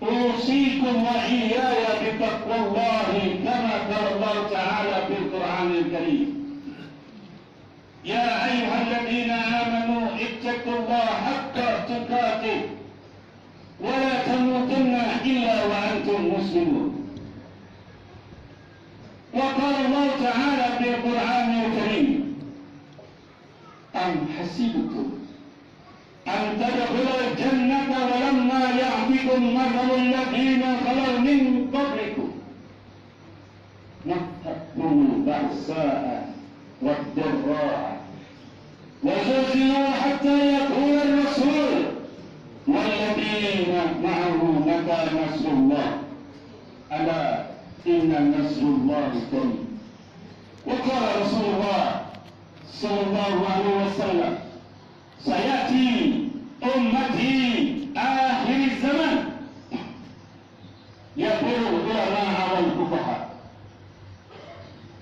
أوصيكم وإياي بتقوى الله كما قال الله تعالى في القرآن الكريم يا أيها الذين آمنوا اتقوا الله حق تقاته ولا تموتن إلا وأنتم مسلمون. وقال الله تعالى في القرآن الكريم أم حسبتم أن تدخلوا الجنة ولما يأتكم مثل الذين خلوا من قبلكم مستهم البأساء والضراء وزلزلوا حتى يقول الرسول والذين معه متى نصر الله ألا إن نصر الله قريب. وقال رسول الله صلى الله عليه وسلم سيأتي أمتي آخر الزمن يقول العلماء والفقهاء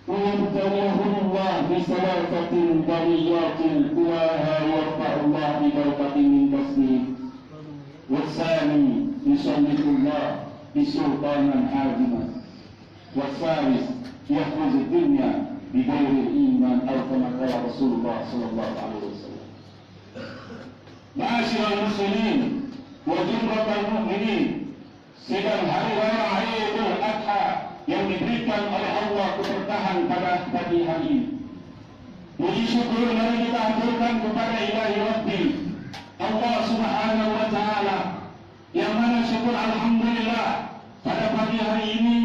ويبتليهم الله بثلاثة بريات أولاها يرفع الله ببركة من تسليم والثاني يسلط الله بسلطانا عادما والثالث يخرج الدنيا بغير الإيمان أو كما قال رسول الله صلى الله عليه وسلم. Ma'asyiral muslimin wa jumratal mu'minin, sedang hari raya Idul Adha yang diberikan oleh Allah keberkahan pada pagi hari ini. Puji syukur mari kita haturkan kepada Ilahi Rabbi Allah Subhanahu wa Ta'ala, yang mana syukur alhamdulillah pada pagi hari ini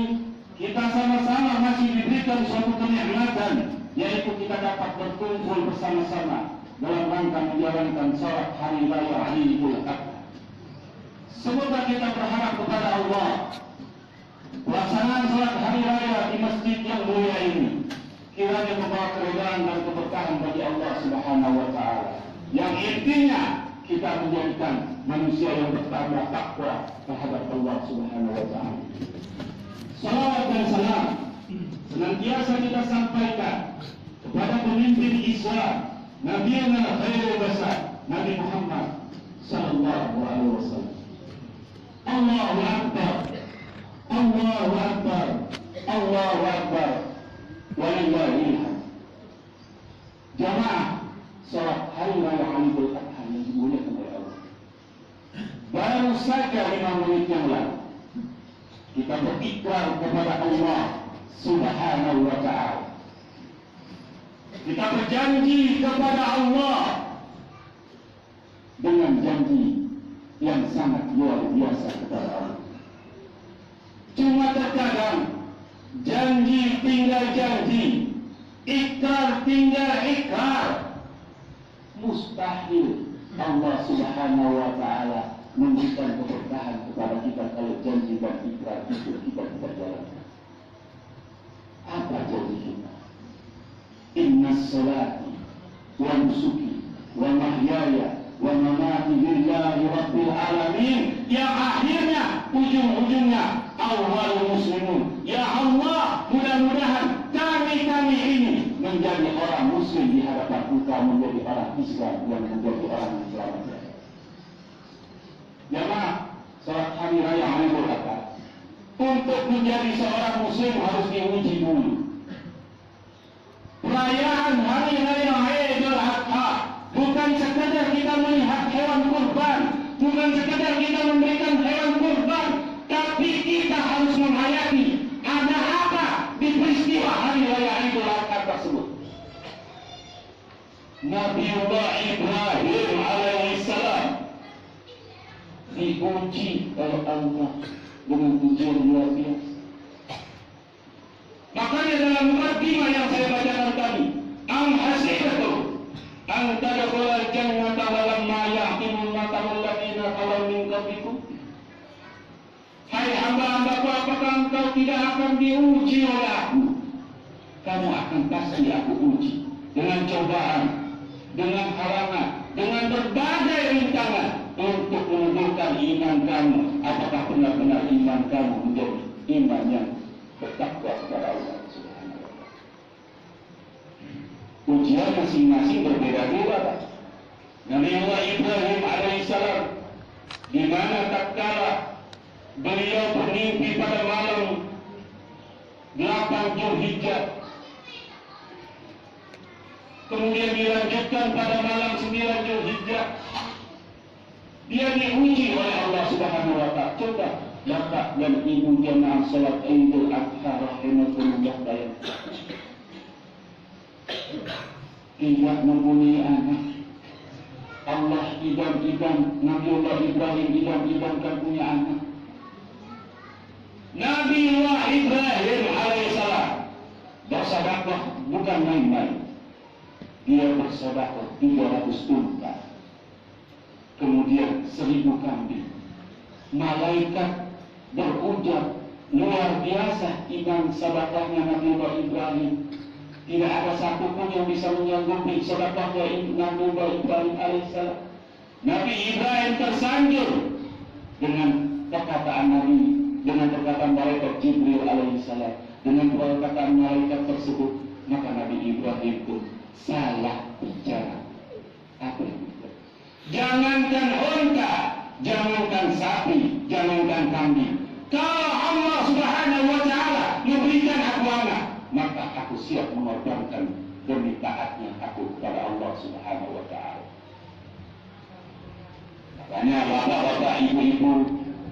kita sama-sama masih diberikan suatu kenikmatan, yaitu kita dapat berkumpul bersama-sama dalam rangka menjalankan salat hari raya Idul Adha. Semoga kita berharap kepada Allah pelaksanaan salat hari raya di masjid yang mulia ini kiranya membawa keridhaan dan keberkahan bagi Allah Subhanahu wa Ta'ala, yang intinya kita menjadikan manusia yang bertambah takwa terhadap Allah Subhanahu wa Ta'ala. Salawat dan salam senantiasa kita sampaikan kepada pemimpin Islam, Nabiuna Khairul Bashar, Nabi Muhammad sallallahu alaihi wasallam. Allahu Akbar, Allahu Akbar, Allahu Akbar, walillahil hamd. Jamaah salat hari raya Idul Adha yang dimuliakan oleh Allah, baru saja 5 menit yang lalu kita berikrar kepada Allah Subhanahu wa Ta'ala. Kita berjanji kepada Allah dengan janji yang sangat luar biasa kepada Allah. Cuma terkadang janji tinggal janji, ikrar tinggal ikrar. Mustahil Allah Subhanahu wa Ta'ala memberikan keberkahan kepada kita kalau janji dan ikrar itu kita tidak jalankan. Apa janji kita? Inna salati wa nusuki wa mahyaya wa mamati lillahi rabbil alamin, yang akhirnya ujung-ujungnya awal muslimun. Ya Allah, mudah-mudahan kami ini menjadi orang muslim di hadapan Engkau, menjadi orang Islam yang menjadi orang yang selamat. Jamaah salat hari raya Idul Adha, untuk menjadi seorang muslim harus diuji dulu. Perayaan hari raya Idul Adha bukan sekadar kita melihat hewan kurban, bukan sekadar kita memberikan hewan kurban, tapi kita harus menghayati ada apa di peristiwa hari raya Idul Adha tersebut. Nabiullah Ibrahim alaihissalam diuji oleh Allah dengan ujian luar biasa. Makanya dalam mukaddimah yang saya bacakan tadi, am hasibtum an tadkhulul jannata wa lamma ya'timul matalul ladzina khalaw min qablikum. Hai hamba-hambaku, apakah engkau tidak akan diuji oleh aku? Kamu akan pasti aku uji dengan cobaan, dengan halangan, dengan berbagai rintangan untuk menunjukkan iman kamu. Apakah benar-benar iman kamu menjadi iman yang bertakwa kepada Allah Subhanahu wa Ta'ala? Ujian masing-masing berbeda-beda. Nabiullah Ibrahim alaihissalam, di mana tatkala beliau bermimpi pada malam 8 Zulhijjah. Kemudian dilanjutkan pada malam 9 Zulhijjah. Dia diuji oleh Allah Subhanahu wa Ta'ala. Coba bapak dan ibu jamaah salat Idul Adha rahimakumullah bayang. Tidak mempunyai anak. Allah idam-idam, Nabiullah Ibrahim idam-idamkan punya anak. Nabiullah Ibrahim alaihissalam bersedekah bukan main-main. Dia bersedekah 300 unta, kemudian 1000 kambing. Malaikat berujar luar biasa iman sedekahnya Nabiullah Ibrahim. Tidak ada satupun yang bisa menyanggupi sedekahnya Nabiullah Ibrahim alaihissalam. Nabi Ibrahim tersanjung dengan perkataan Nabi, dengan perkataan malaikat Jibril alaihissalam, dengan perkataan malaikat tersebut. Maka Nabi Ibrahim pun salah bicara. Apa itu? Jangankan unta, jangankan sapi, jangankan kambing. Kalau Allah Subhanahu wa Ta'ala memberikan aku anak, maka aku siap mengorbankan demi taatnya aku kepada Allah Subhanahu wa Ta'ala. Makanya bapak-bapak, ibu-ibu,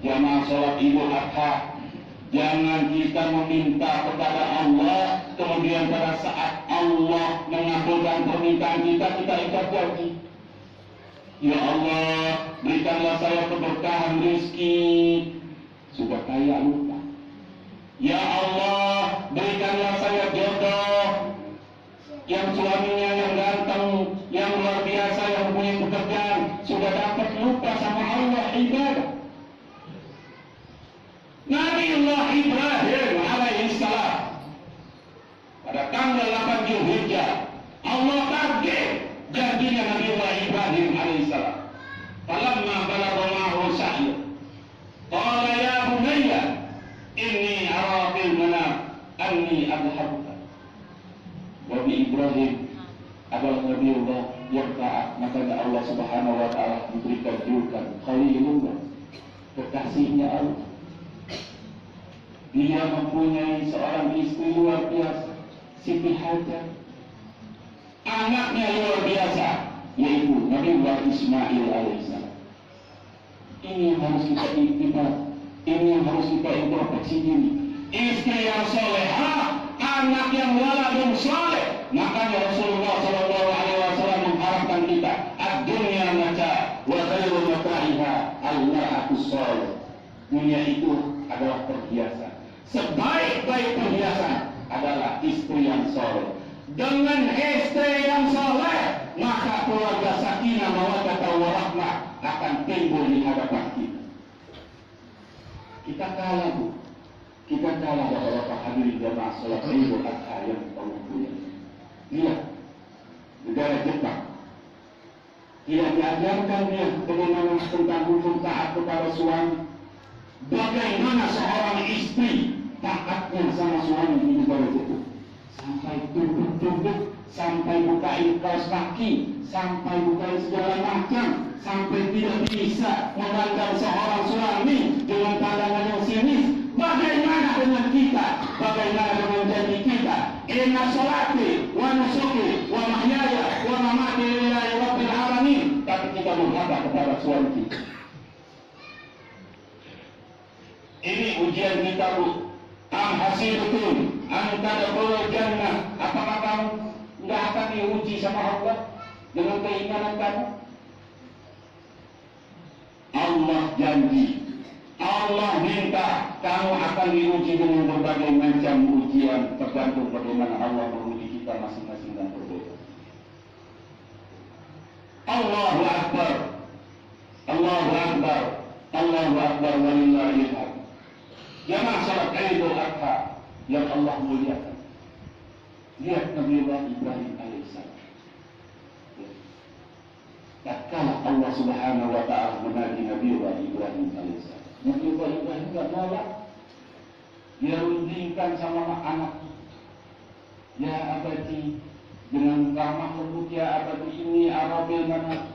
jamaah sholat Idul Adha, jangan kita meminta kepada Allah, kemudian pada saat Allah mengabulkan permintaan kita, kita ikat janji. Ya Allah, berikanlah saya keberkahan rezeki. Sudah kaya lupa. Ya Allah, berikanlah saya jodoh yang suaminya yang ganteng, yang luar biasa, yang punya pekerjaan. Sudah dapat, lupa sama Allah ibadah. Nabiullah Ibrahim alaihissalam pada tanggal 8 Zulhijjah, Allah target janjinya Nabiullah Ibrahim alaihissalam. Falamma balagha ma'ahu sa'ya, qala ya bunayya inni ara fil manam anni adhabuka. Nabi Ibrahim adalah Nabiullah yang taat, makanya Allah Subhanahu wa Ta'ala memberikan julukan Khalilullah, kekasihnya Allah. Dia mempunyai seorang istri luar biasa, Siti Hajar. Anaknya luar biasa, yaitu Nabiullah Ismail alaihissalam. Ini yang harus kita iktibar, ini yang harus kita introspeksi diri. Istri yang solehah, anak yang waladun soleh. Makanya Rasulullah SAW mengharapkan kita, ad-dunya mata wa khairu mata'iha al-mar'atus soleh. Dunia itu adalah perhiasan. Sebaik-baik perhiasan adalah istri yang soleh. Dengan istri yang soleh, maka keluarga sakinah mawaddah warahmah akan timbul di hadapan kita. Kita kalah, Bu. Kita kalah bapak-bapak hadirin jamaah salat Idul Adha yang kita muliakan. Lihat negara Jepang. Tidak diajarkan dia bagaimana tentang hukum taat kepada suami. Bagaimana seorang istri taatnya sama suami di negara Jepang. Sampai tunduk-tunduk, sampai bukain kaos kaki, sampai bukain segala macam, sampai tidak bisa memandang seorang suami dengan pandangan yang sinis. Bagaimana dengan kita? Bagaimana dengan janji kita? Inna sholati wa nusuki wa mahyaya wa mamati lillahi rabbil alamin. Tapi kita berkata kepada suami kita. Ini ujian kita, Bu. Am hasibtum an tadkhulul jannah. Apakah kamu enggak akan diuji sama Allah dengan keimanan kamu? Allah janji, Allah minta, kamu akan diuji dengan berbagai macam ujian, tergantung bagaimana Allah menguji kita masing-masing dan berbeda. Allahu Akbar, Allahu Akbar, Allahu Akbar walillahil hamd. Jamaah salat Idul Adha yang Allah muliakan. Lihat Nabiullah Ibrahim alaihissalam. Tatkala Allah Subhanahu wa Ta'ala menagih Nabiullah Ibrahim alaihissalam, Nabiullah Ibrahim tidak nolak. Dia rundingkan sama anak. Ya abadi, dengan ramah lembut, ya abadi ini arabil mana.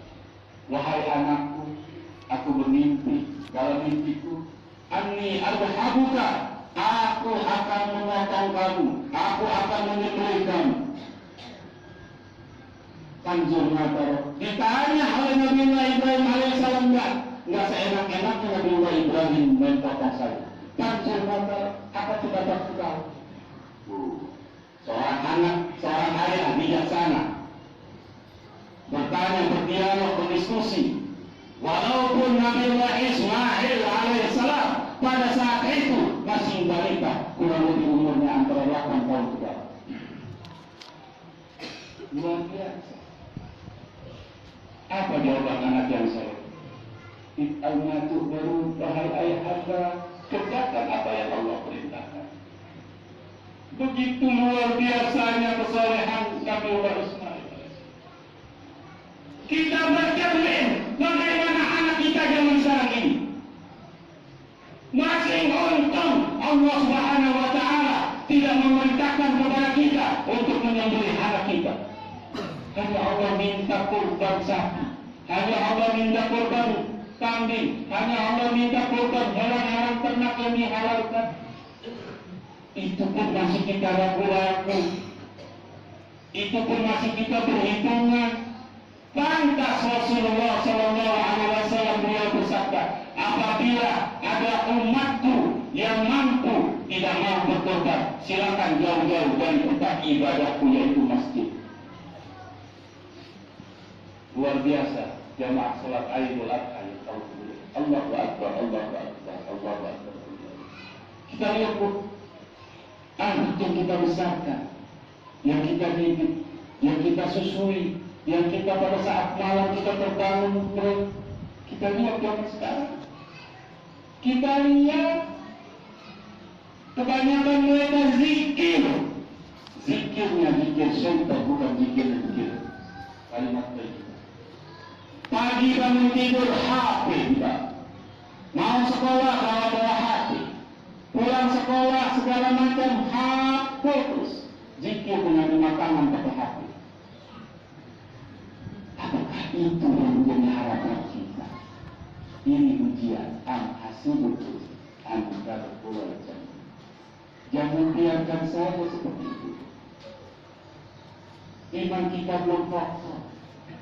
Wahai anakku, aku bermimpi. Dalam mimpiku Anni adhabuka, aku akan memotong kamu, aku akan menyembelih kamu. Tanzur mata. Ditanya oleh Nabi Ibrahim alaihissalam, enggak seenak-enaknya Nabi Ibrahim memotong saya. Tanzur mata, apa pendapat kau? Seorang anak, seorang ayah bijaksana bertanya, berdialog, berdiskusi. Walaupun Nabi Ismail alaihissalam pada saat itu masih balita, kurang lebih umurnya antara 8 tahun ke bawah. Luar biasa. Apa jawaban anak yang saya? Al-Matuh baru, wahai ayah anda, kerjakan apa yang Allah perintahkan. Begitu luar biasanya kesolehan Nabi Ismail. Kita bercermin bagaimana anak kita zaman sekarang ini. Masih untung Allah Subhanahu wa Ta'ala tidak memerintahkan kepada kita untuk menyembelih anak kita. Hanya Allah minta kurban sapi, hanya Allah minta kurban kambing, hanya Allah minta kurban hewan-hewan ternak yang dihalalkan. Itu pun masih kita ragu-ragu, itu pun masih kita berhitungan. Pantas Rasulullah Sallallahu Alaihi Wasallam beliau bersabda, apabila ada umatku yang mampu tidak mau berkorban, silakan jauh-jauh dari tempat ibadahku yaitu masjid. Luar biasa jamaah salat Idul Adha yang tahu. Allahu Akbar, Allahu Akbar, Allahu Akbar. Kita lihat bu, anak yang kita besarkan, yang kita didik, yang kita susui, yang kita pada saat malam kita terbangun, kita lihat zaman sekarang. Kita lihat kebanyakan mereka zikir. Zikirnya zikir syaitan, bukan zikir kalimat baik. Pagi bangun tidur HP kita. Mau sekolah bawa HP. Pulang sekolah segala macam HP terus. Zikir dengan makanan pakai HP. Apakah itu yang menjadi harapan kita? Ini ujian al-hasibutu antara pulau jannah. Jangan biarkan saja seperti itu. Iman kita belum kokoh,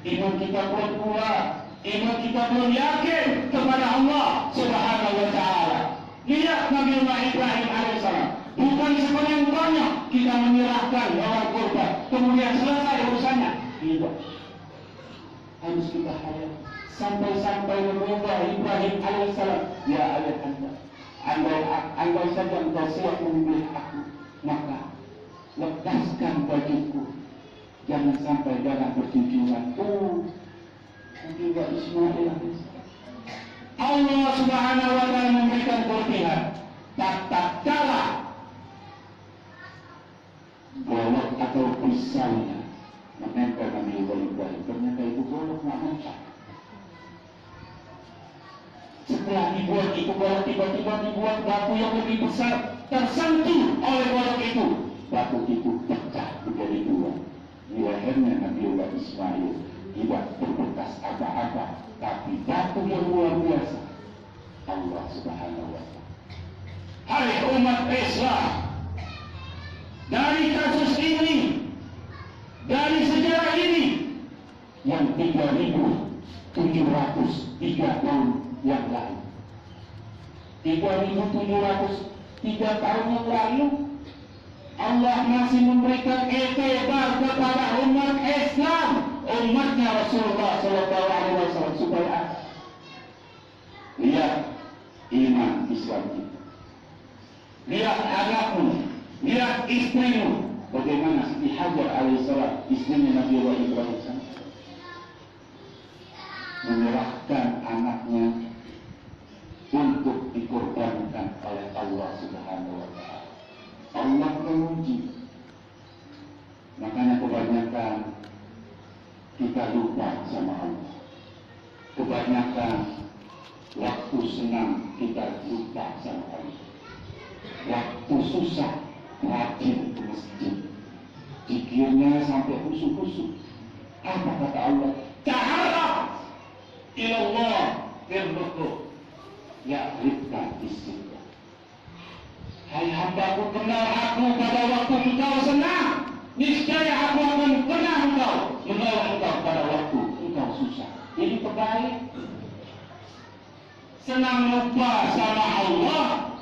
iman kita belum kuat, iman kita belum yakin kepada Allah Subhanahu wa Ta'ala. Lihat Nabi Ibrahim alaihissalam, bukan sebanyak-banyak kita menyerahkan hewan kurban kemudian selesai urusannya. Tidak. Harus kita hayat sampai merubah Ibrahim alaihissalam. Ya ayat anda, andai saja engkau siap memilih aku, maka lepaskan bajuku. Jangan sampai dalam pertunjukan. Nabi Ismail alaihissalam. Allah Subhanahu wa Ta'ala memberikan kelebihan. Tak kalah golok atau pisaunya menempel Nabi Ibrahim. Ternyata itu golok tidak menempel. Setelah dibuat itu golok, tiba-tiba dibuat batu yang lebih besar, tersentuh oleh golok itu. Batu itu pecah menjadi dua. Di lehernya Nabi Ismail tidak berbekas apa-apa, tapi batu yang luar biasa. Allah Subhanahu wa Ta'ala. Hai umat Islam, dari kasus ini, dari sejarah ini, yang 3.703 tahun yang lalu, 3.703 tahun yang lalu, Allah masih memberikan itibar kepada umat Islam, umatnya Rasulullah Sallallahu Alaihi Wasallam, supaya lihat iman Islam kita, lihat anakmu, lihat istrimu, bagaimana Siti Hajar alaihissalam, istrinya Nabi Ibrahim, menyerahkan anaknya untuk dikorbankan oleh Allah Subhanahu wa Ta'ala. Allah menguji. Makanya kebanyakan kita lupa sama Allah. Kebanyakan waktu senang kita lupa sama Allah. Waktu susah rajin ke masjid, zikirnya sampai khusyuk-khusyuk. Apa kata Allah? Ta'arraf ilallah firruku. ya ribka istiqah. Hai hambaku, kenal aku pada waktu engkau senang, niscaya aku akan kenal engkau, menolong engkau pada waktu engkau susah. Jadi perbalik. Senang lupa sama Allah,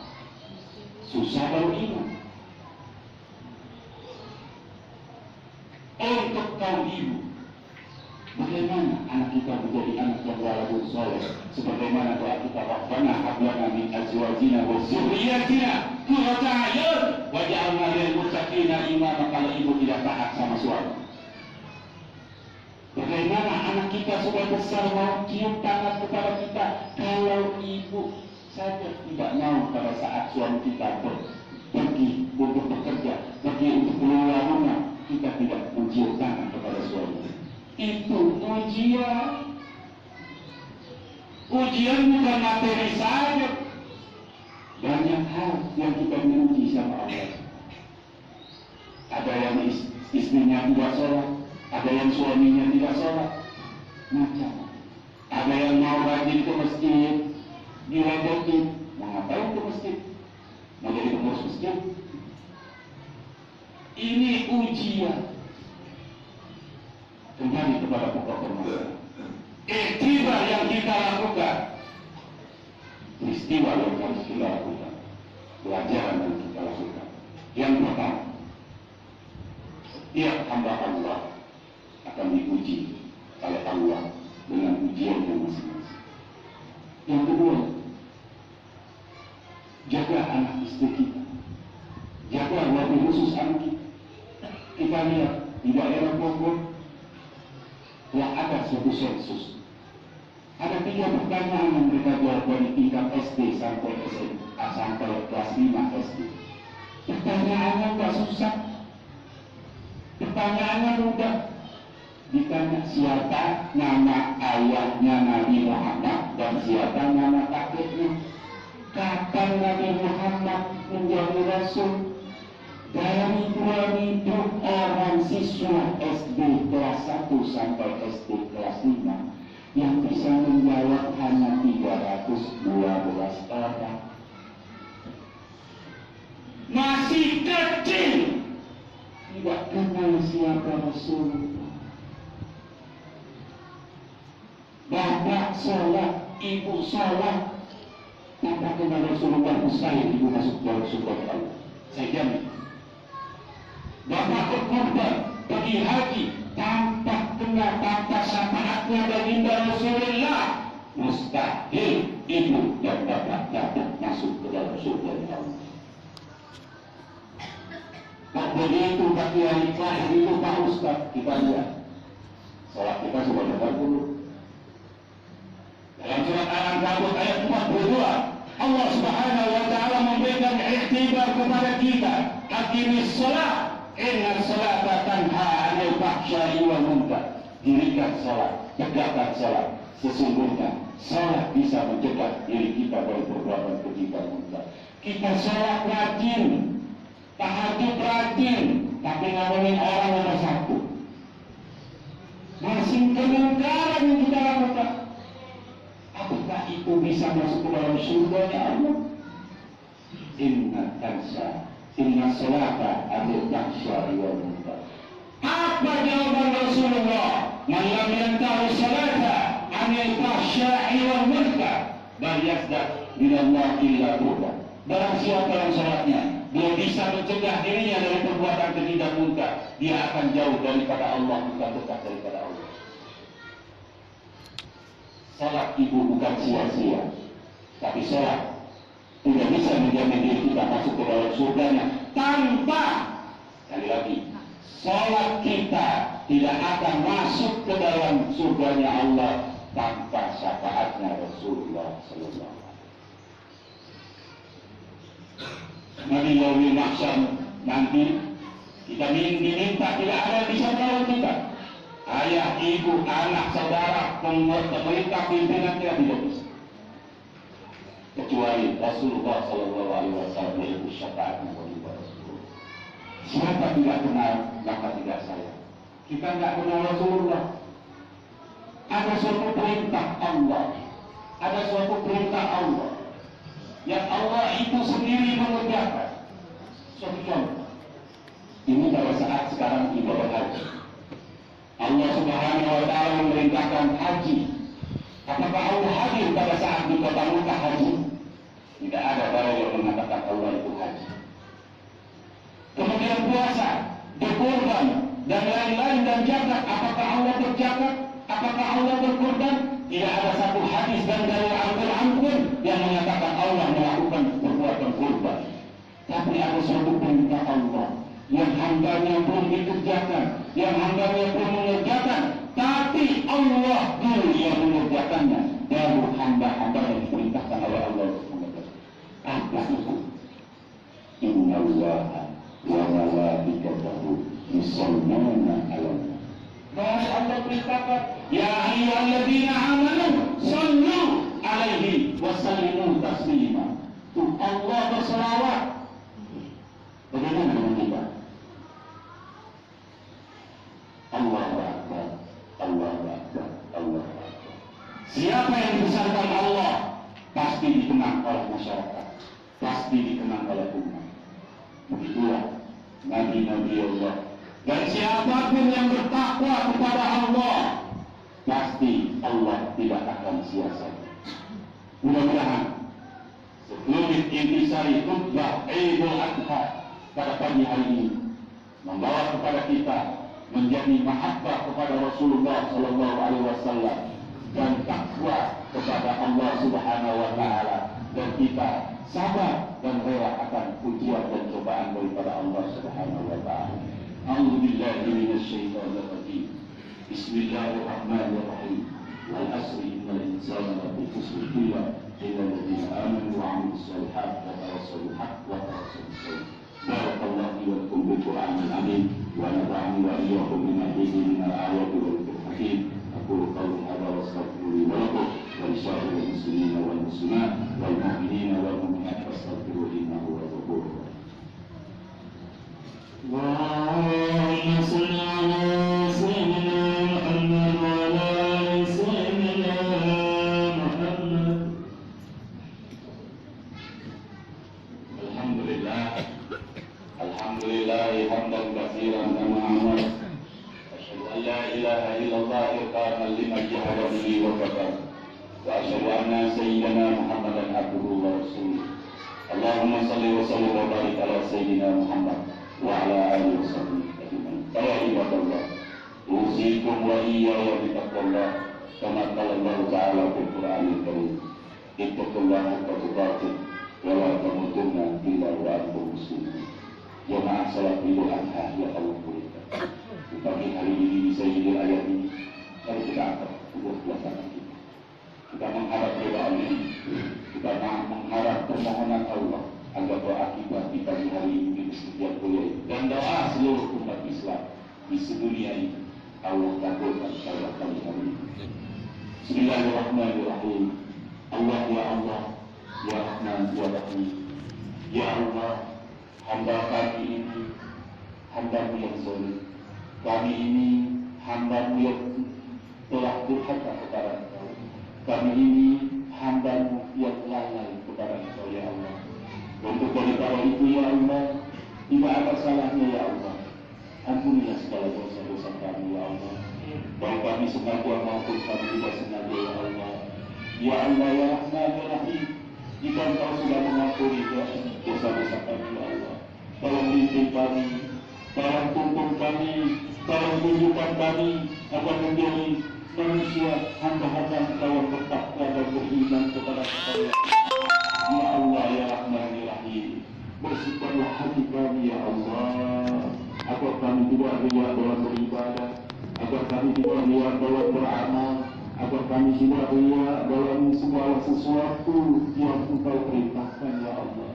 susah baru iman. Untuk kaum ibu, bagaimana anak kita menjadi anak yang waladun soleh? Sebagaimana doa kita, Rabbana hab lana min azwajina wa dzurriyyatina qurrata a'yun waj'alna lil muttaqina imama. Kalau ibu tidak taat sama suami, bagaimana anak kita sudah besar mau cium tangan kepada kita? Kalau ibu saja tidak mau pada saat suami kita pergi untuk bekerja, pergi untuk keluar rumah, kita tidak mencium tangan kepada suami. Itu ujian. Ujian bukan materi saja. Banyak hal yang kita diuji sama Allah. Ada yang istrinya tidak sholat, ada yang suaminya tidak sholat, macam. Ada yang mau rajin ke masjid, diredotin, mau ngapain ke masjid? Mau jadi pengurus masjid? Ini ujian. Kembali kepada pokok permasalahan. Ikhtibar yang kita lakukan, peristiwa yang harus kita lakukan, pelajaran yang kita lakukan. Yang pertama, tiap hamba Allah akan diuji oleh Allah dengan ujian yang masing-masing. Yang kedua, jaga anak istri kita, jaga wabil khusus anak kita. Kita lihat di daerah Bogor yang ada suatu sensus, ada 3 pertanyaan yang mereka jawab dari tingkat SD sampai SMA, sampai kelas 5 SD. Pertanyaannya nggak susah, pertanyaannya mudah. Ditanya siapa nama ayahnya Nabi Muhammad dan siapa nama kakeknya. Kapan Nabi Muhammad menjadi Rasul? Dari 2000 orang siswa SD kelas 1 sampai SD kelas 5 yang bisa menjawab hanya 312 orang. Masih kecil, tidak kenal siapa Rasulullah. Bapak sholat, ibu sholat, tanpa kenal Rasulullah, mustahil ibu masuk dalam surga Allah. Saya jamin. Bapak berkorban, pergi haji, tanpa kenal, tanpa syafaatnya baginda Rasulullah, mustahil ibu dan bapak dapat masuk ke dalam surga Allah. Nah, begitu Pak Kiai, itu Pak Ustaz, kita lihat salat kita sudah benar dulu. Dalam surat Al-Ankabut ayat 42, Allah Subhanahu wa taala memberikan iktibar kepada kita. Aqimis shalah, inna sholata tanha 'anil fahsya'i wal munkar. Dirikan salat, tegakkan salat. Sesungguhnya salat bisa mencegah diri kita dari perbuatan keji dan munkar. Kita salat rajin, tahajud rajin, tapi ngomongin orang nomor 1. Masih kemungkaran yang kita lakukan. Apakah itu bisa masuk ke dalam surganya Allah? Inna salata adil tahsyari wal munkar. Apa jawaban Rasulullah? Man lam yantahu salata anil tahsyari wal munkar bal yazdad minallah illa bu'da. Barang siapa yang salatnya dia bisa mencegah dirinya dari perbuatan keji dan munkar, dia akan jauh daripada Allah, bukan dekat daripada Allah. Salat ibu bukan sia-sia, tapi salat tidak bisa menjamin diri kita masuk ke dalam surganya tanpa, sekali lagi, salat kita tidak akan masuk ke dalam surganya Allah tanpa syafaatnya Rasulullah sallallahu alaihi wasallam. Nabi yaumil mahsyar nanti kita diminta, tidak ada yang bisa menolong kita. Ayah, ibu, anak, saudara, pemerintah, pimpinan tidak bisa. Kecuali Rasulullah sallallahu alaihi wasallam yaitu syafaatnya bagi Rasulullah. Siapa tidak kenal maka tidak sayang. Kita tidak kenal Rasulullah. Ada suatu perintah Allah, ada suatu perintah Allah yang Allah itu sendiri mengerjakan. Suatu contoh, ini pada saat sekarang ibadah haji. Allah Subhanahu wa Ta'ala memerintahkan haji. Apakah Allah hadir pada saat di kota Mekah haji? Tidak ada orang yang mengatakan Allah itu haji. Kemudian puasa, berkorban, dan lain-lain dan zakat. Apakah Allah berzakat? Apakah Allah berkorban? Tidak ada satu hadis dan dari Al-Quran pun yang mengatakan Allah melakukan perbuatan korban. Tapi ada suatu perintah Allah yang hambanya belum dikerjakan, yang hambanya belum mengerjakan, tapi Allah dulu yang mengerjakannya. Baru hamba-hamba yang diperintahkan oleh Allah untuk mengerjakan. Apa itu? Inna Allah wa malaikatahu yusholluna 'alan nabi. Bahwa Allah berkata, ya ayyuhalladzina amanu shallu 'alaihi wa sallimu taslima. Tuh Allah berselawat. Bagaimana dengan kita? Allahu Akbar, Allahu Akbar, Allahu Akbar. Siapa yang dibesarkan Allah pasti dikenang oleh masyarakat, pasti dikenang oleh umat. Begitulah Nabi-Nabi Allah. Dan siapapun yang bertakwa kepada Allah, pasti Allah tidak akan sia-sia. Mudah-mudahan sekelumit intisari khutbah Idul Adha pada pagi hari ini membawa kepada kita menjadi mahabbah kepada Rasulullah Sallallahu Alaihi Wasallam dan takwa kepada Allah Subhanahu Wa Taala, dan kita sabar dan rela akan ujian dan cobaan daripada Allah Subhanahu Wa Taala. A'udzu billahi minasy syaithanir rajim. Bismillahirrahmanirrahim. Wal 'asri innal insana lafi khusr illa alladziina aamanu wa 'amilus shalihaati wa tawassaw bil haqqi wa tawassaw bis sabr. Barakallahu li wa lakum bil Qur'anil 'azim wa nafa'ani wa iyyakum bima fihi min al-ayati wal dhikril hakim. Aqulu qawli hadza wa astaghfiruhu wa lakum wa li sa'iril muslimina wal muslimat wal mu'minina wal mu'minat fastaghfiruhu innahu huwal ghafurur rahim. Allahumma shalli 'ala sayyidina Muhammad wa 'ala ali sayyidina Muhammad. Alhamdulillah, alhamdulillah hamdan katsiran kama amara. Asyhadu an la ilaha illallah iqaman liman jahada bihi wa kafara. Wa asyhadu anna sayyidina Muhammadan abduhu wa rasuluh. Allahumma shalli wa sallim wa barik ala sayyidina Muhammad wa ala alihi wa sahbihi ajma'in. Ya ibadallah, usikum wa iyaya bitaqwallah kama qala Allah ta'ala fil Qur'anil Karim. Ittaqullaha haqqa tuqatih wa la tamutunna illa wa antum muslimun. Jamaah salat Idul Adha ya Allah muliakan. Di pagi hari ini bisa jadi ayat ini. Mari kita angkat kedua belah tangan kita. Kita mengharap doa Allah. Kita mengharap permohonan Allah agar doa kita di pagi hari ini disediakan oleh dan doa seluruh umat Islam di sedunia ini Allah kabulkan pada kali hari ini. Bismillahirrahmanirrahim. Allah ya Allah, ya Rahman ya Rahim. Ya Allah, hamba kami ini hamba-Mu yang zalim. Kami ini hamba-Mu yang telah durhaka kepada Engkau. Kami ini hamba-Mu yang lalai kepada Engkau ya Allah. Untuk daripada itu ya Allah, tidak ada salahnya ya Allah. Ampunilah segala dosa-dosa kami ya Allah, baik kami sengaja maupun kami tidak sengaja ya Allah. Ya Allah ya Rahman ya Rahim, jika Engkau sudah mengampuni dosa-dosa kami ya Allah, tolong bimbing kami, tolong tuntun kami, tolong tunjukkan kami agar menjadi manusia hamba-hamba Engkau yang bertakwa dan beriman kepada Engkau. Ya Allah ya Rahman ya Rahim, bersihkanlah hati kami ya Allah, agar kami tidak riya dalam beribadah, agar kami tidak riya dalam beramal, agar kami tidak riya dalam segala sesuatu yang Engkau perintahkan ya Allah.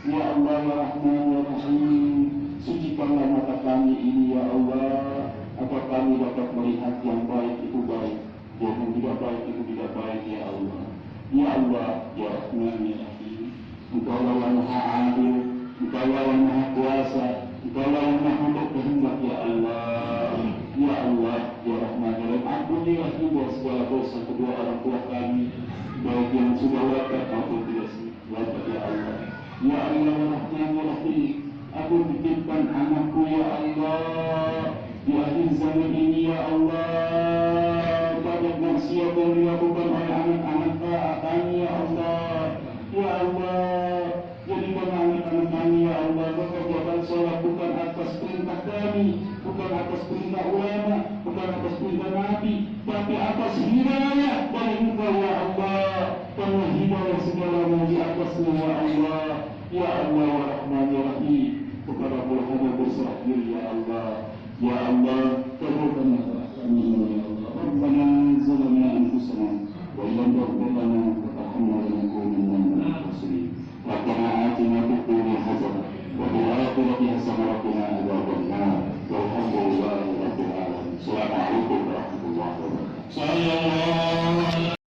Ya Allah ya Rahman ya Rahim, sucikanlah mata kami ini ya Allah, agar kami dapat melihat yang baik itu baik, yang tidak baik itu tidak baik ya Allah. Ya Allah ya Rahman ya Rahim, Engkau yang Maha Adil, Engkau yang Maha Kuasa, Engkau yang Maha berkehendak ya Allah. Ya Allah ya Rahman ya Rahim, ampunilah juga segala dosa kedua orang tua kami, baik yang sudah wafat maupun tidak Bapak ya Allah, ya Allah Rahman Rahim, aku titipkan anakku ya Allah di akhir zaman ini ya Allah, banyak maksiat yang dilakukan oleh anak-anak kami ya Allah, ya Allah, jadikan anak-anak kami ya Allah mengerjakan sholat bukan atas perintah kami, bukan atas perintah ulama, bukan atas perintah Nabi, tapi atas hidayah dari Engkau ya Allah. Penuh hidayah segalanya di atasnya ya Allah, ya Allah wa Rahman ya Rahim. Kepada hamba berserah diri ya Allah, ya Allah, kabulkanlah kami ya Allah. Rabbana zalamna anfusana wa lam taghfir